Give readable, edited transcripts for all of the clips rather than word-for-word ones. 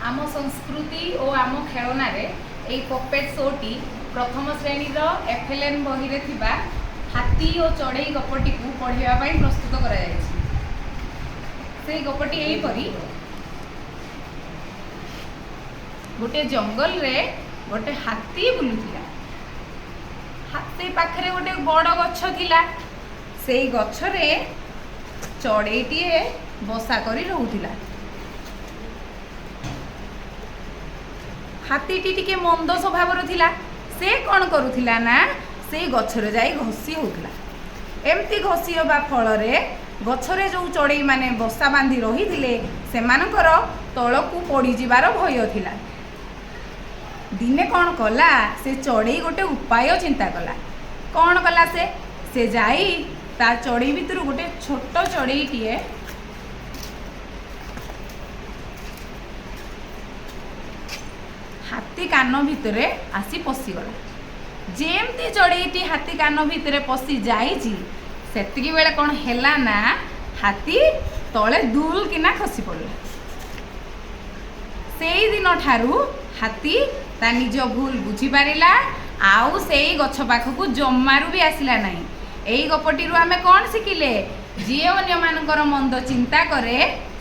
आम संस्कृति और आम खेलना पपेट शोटी प्रथम श्रेणी एफएलएन बही रे थिबा हाथी और चढ़ई गपटी को पढ़ाई प्रस्तुत कर गपटी यहीपरी गोटे जंगल रे गोटे हाथी बुलुथिला। हाथी पाखरे गोटे बड़ गछ थिला। से गछरे चढ़ईटीए बसा करी रहुथिला। हाथीटी टिके मंद स्वभावर थिला। से कौन करुथिला ना से गछरे जाई घसी होउथिला। एमती घसी होबा फल रे गछरे जो चढ़ई माने बसा बांधी रही थिले सेमानकर तळकू पड़ी जिबार भय थिला। दिने कौन कला से चढ़ई गोटे उपाय चिंता कला। कौन कला से जाई ता चढ़ई भितर गोटे छोट चढ़ईटीए हाथी कान भितर आसी पशिगला। जेमती चढ़ईटी हाथी कान भितर पशि जाइछि सेतिकी बेले कौन हैला ना हाथी तले दुल किना खसी पड़ला। सेई दिन ठारू हाथी ता निज भूल बुझी पारिला। आउ सेई गछ पाखकू जमारू भी आसिला नहीं। एई गपटी आमे कौन शिखिले जी अन्य मानकर मंद चिंता करे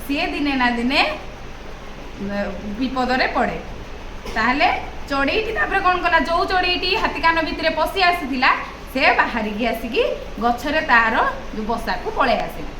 सी दिने ना दिने विपद रे पड़े। ताहले चढ़ईटी तापर कौन कला जो चढ़ईटी हाथी कान भितर पशि आसीथिला से बाहरिकी आसिकी गछरे तार बसा को पळे आसिला।